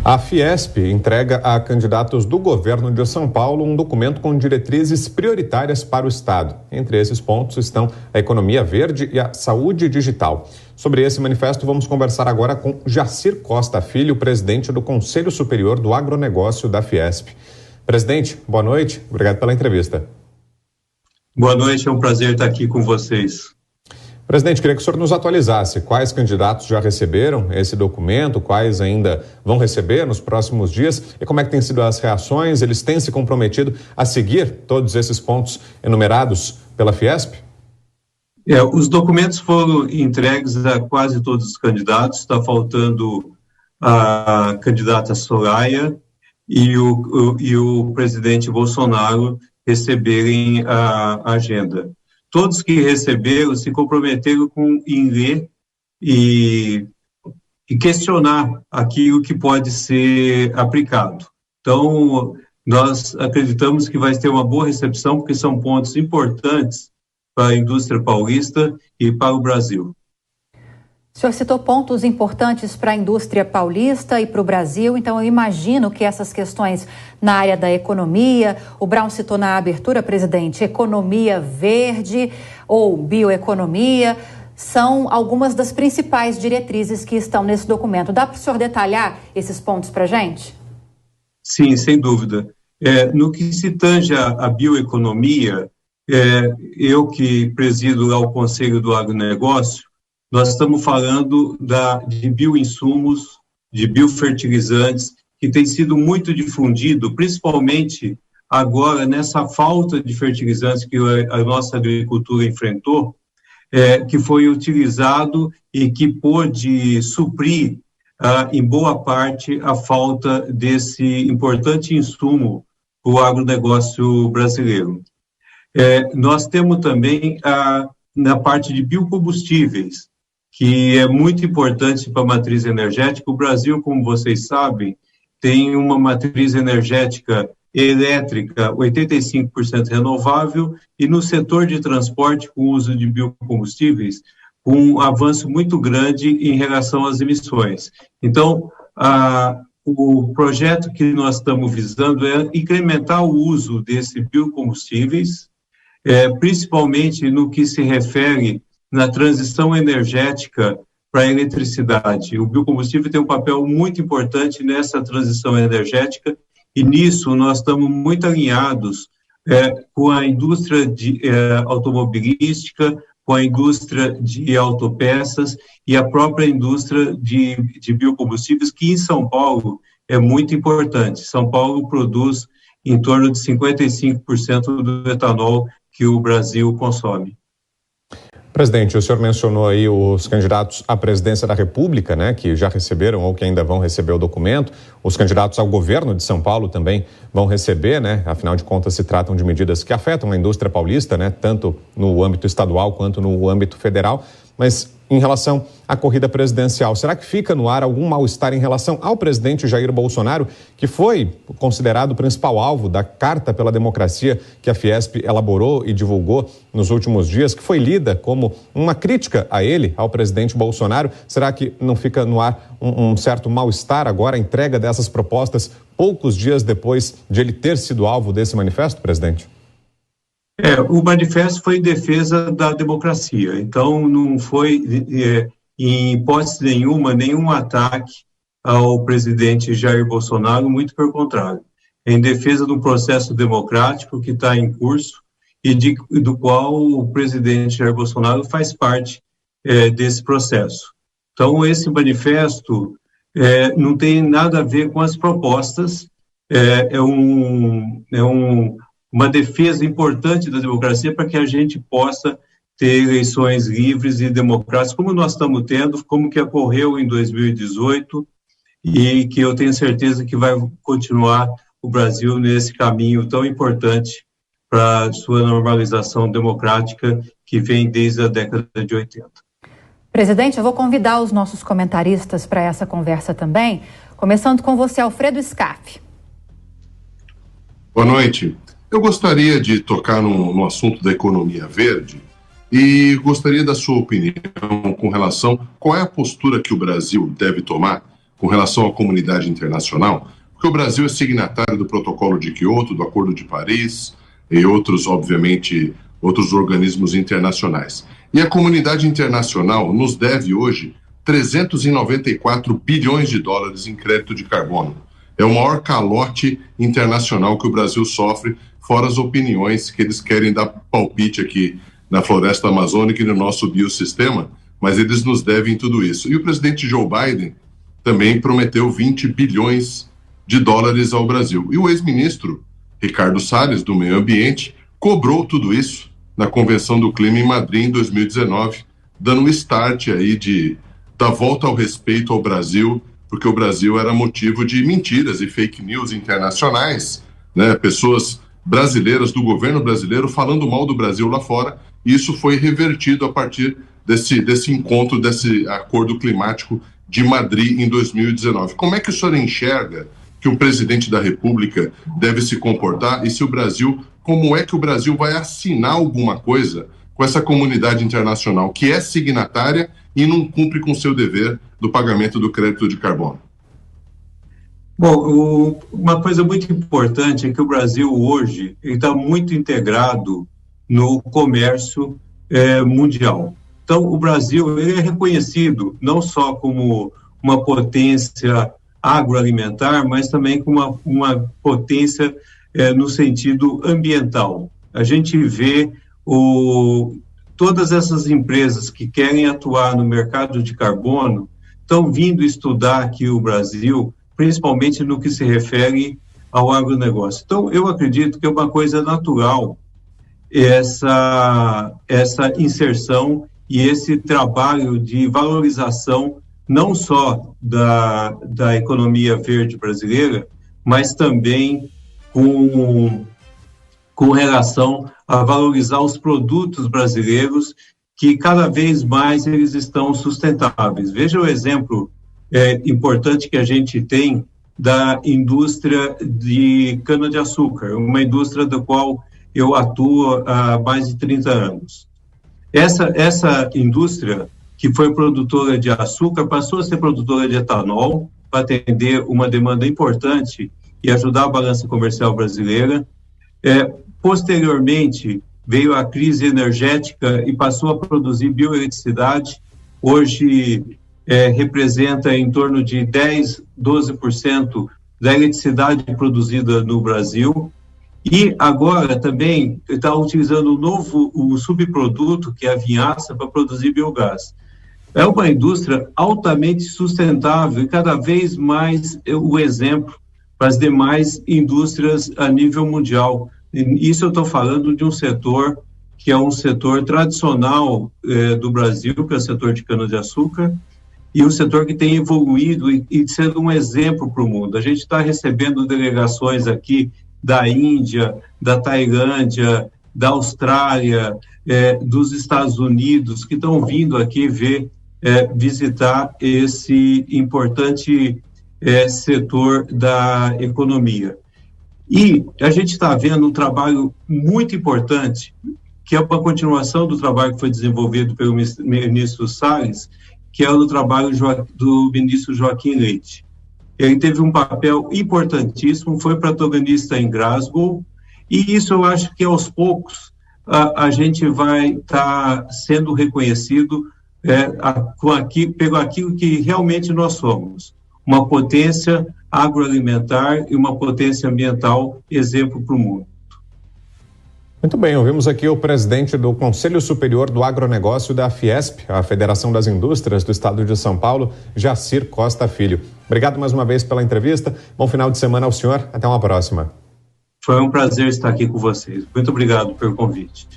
A Fiesp entrega a candidatos do governo de São Paulo um documento com diretrizes prioritárias para o Estado. Entre esses pontos estão a economia verde e a saúde digital. Sobre esse manifesto, vamos conversar agora com Jacir Costa Filho, presidente do Conselho Superior do Agronegócio da Fiesp. Presidente, boa noite. Obrigado pela entrevista. Boa noite, é um prazer estar aqui com vocês. Presidente, queria que o senhor nos atualizasse quais candidatos já receberam esse documento, quais ainda vão receber nos próximos dias e como é que têm sido as reações. Eles têm se comprometido a seguir todos esses pontos enumerados pela Fiesp? Os documentos foram entregues a quase todos os candidatos. Está faltando a candidata Soraya e o presidente Bolsonaro receberem a agenda. Todos que receberam se comprometeram em ler e questionar aquilo que pode ser aplicado. Então, nós acreditamos que vai ter uma boa recepção, porque são pontos importantes para a indústria paulista e para o Brasil. O senhor citou pontos importantes para a indústria paulista e para o Brasil, então eu imagino que essas questões na área da economia, o Brown citou na abertura, presidente, economia verde ou bioeconomia, são algumas das principais diretrizes que estão nesse documento. Dá para o senhor detalhar esses pontos para a gente? Sim, sem dúvida. No que se tange à bioeconomia, eu que presido lá o Conselho do Agronegócio, nós estamos falando de bioinsumos, de biofertilizantes, que tem sido muito difundido, principalmente agora nessa falta de fertilizantes que a nossa agricultura enfrentou, que foi utilizado e que pôde suprir, em boa parte, a falta desse importante insumo para o agronegócio brasileiro. Nós temos também na parte de biocombustíveis, que é muito importante para a matriz energética. O Brasil, como vocês sabem, tem uma matriz energética elétrica 85% renovável e no setor de transporte, com o uso de biocombustíveis, um avanço muito grande em relação às emissões. Então, o projeto que nós estamos visando é incrementar o uso desses biocombustíveis, principalmente no que se refere na transição energética para a eletricidade. O biocombustível tem um papel muito importante nessa transição energética e nisso nós estamos muito alinhados com a indústria automobilística, com a indústria de autopeças e a própria indústria de biocombustíveis, que em São Paulo é muito importante. São Paulo produz em torno de 55% do etanol que o Brasil consome. Presidente, o senhor mencionou aí os candidatos à presidência da República, né, que já receberam ou que ainda vão receber o documento. Os candidatos ao governo de São Paulo também vão receber, né? Afinal de contas, se tratam de medidas que afetam a indústria paulista, né, tanto no âmbito estadual quanto no âmbito federal. Mas em relação à corrida presidencial, será que fica no ar algum mal-estar em relação ao presidente Jair Bolsonaro, que foi considerado o principal alvo da Carta pela Democracia que a Fiesp elaborou e divulgou nos últimos dias, que foi lida como uma crítica a ele, ao presidente Bolsonaro? Será que não fica no ar um certo mal-estar agora, a entrega dessas propostas, poucos dias depois de ele ter sido alvo desse manifesto, presidente? O manifesto foi em defesa da democracia, então não foi, em hipótese nenhuma, nenhum ataque ao presidente Jair Bolsonaro, muito pelo contrário. É em defesa do processo democrático que está em curso e do qual o presidente Jair Bolsonaro faz parte desse processo. Então, esse manifesto não tem nada a ver com as propostas, uma defesa importante da democracia para que a gente possa ter eleições livres e democráticas, como nós estamos tendo, como que ocorreu em 2018, e que eu tenho certeza que vai continuar o Brasil nesse caminho tão importante para a sua normalização democrática que vem desde a década de 80. Presidente, eu vou convidar os nossos comentaristas para essa conversa também, começando com você, Alfredo Scaff. Boa noite. Eu gostaria de tocar no assunto da economia verde e gostaria da sua opinião com relação a qual é a postura que o Brasil deve tomar com relação à comunidade internacional, porque o Brasil é signatário do Protocolo de Quioto, do Acordo de Paris e outros, obviamente, outros organismos internacionais. E a comunidade internacional nos deve hoje 394 bilhões de dólares em crédito de carbono. É o maior calote internacional que o Brasil sofre, fora as opiniões que eles querem dar palpite aqui na floresta amazônica e no nosso biossistema, mas eles nos devem tudo isso. E o presidente Joe Biden também prometeu 20 bilhões de dólares ao Brasil. E o ex-ministro Ricardo Salles, do Meio Ambiente, cobrou tudo isso na Convenção do Clima em Madrid em 2019, dando um start aí da volta ao respeito ao Brasil, porque o Brasil era motivo de mentiras e fake news internacionais, né? Pessoas brasileiras, do governo brasileiro, falando mal do Brasil lá fora, e isso foi revertido a partir desse encontro, desse acordo climático de Madrid em 2019. Como é que o senhor enxerga que um presidente da República deve se comportar e se o Brasil, como é que o Brasil vai assinar alguma coisa com essa comunidade internacional que é signatária e não cumpre com o seu dever do pagamento do crédito de carbono? Bom, uma coisa muito importante é que o Brasil hoje está muito integrado no comércio mundial. Então, o Brasil ele é reconhecido não só como uma potência agroalimentar, mas também como uma potência no sentido ambiental. A gente vê todas essas empresas que querem atuar no mercado de carbono estão vindo estudar aqui o Brasil, principalmente no que se refere ao agronegócio. Então, eu acredito que é uma coisa natural essa inserção e esse trabalho de valorização não só da economia verde brasileira, mas também com relação a valorizar os produtos brasileiros, que cada vez mais eles estão sustentáveis. Veja o exemplo importante que a gente tem da indústria de cana-de-açúcar, uma indústria da qual eu atuo há mais de 30 anos. Essa indústria, que foi produtora de açúcar, passou a ser produtora de etanol, para atender uma demanda importante e ajudar a balança comercial brasileira. Posteriormente, veio a crise energética e passou a produzir bioeletricidade. Hoje, representa em torno de 10%, 12% da eletricidade produzida no Brasil. E agora também está utilizando o subproduto, que é a vinhaça, para produzir biogás. É uma indústria altamente sustentável e cada vez mais o exemplo para as demais indústrias a nível mundial. Isso eu estou falando de um setor que é um setor tradicional do Brasil, que é o setor de cana-de-açúcar, e um setor que tem evoluído e sendo um exemplo para o mundo. A gente está recebendo delegações aqui da Índia, da Tailândia, da Austrália, dos Estados Unidos, que estão vindo aqui visitar esse importante setor da economia. E a gente está vendo um trabalho muito importante, que é uma continuação do trabalho que foi desenvolvido pelo ministro Salles, que é o do trabalho do ministro Joaquim Leite. Ele teve um papel importantíssimo, foi protagonista em Glasgow, e isso eu acho que aos poucos a gente vai estar sendo reconhecido pelo aquilo que realmente nós somos, uma potência agroalimentar e uma potência ambiental, exemplo para o mundo. Muito bem, ouvimos aqui o presidente do Conselho Superior do Agronegócio da Fiesp, a Federação das Indústrias do Estado de São Paulo, Jacir Costa Filho. Obrigado mais uma vez pela entrevista, bom final de semana ao senhor, até uma próxima. Foi um prazer estar aqui com vocês, muito obrigado pelo convite.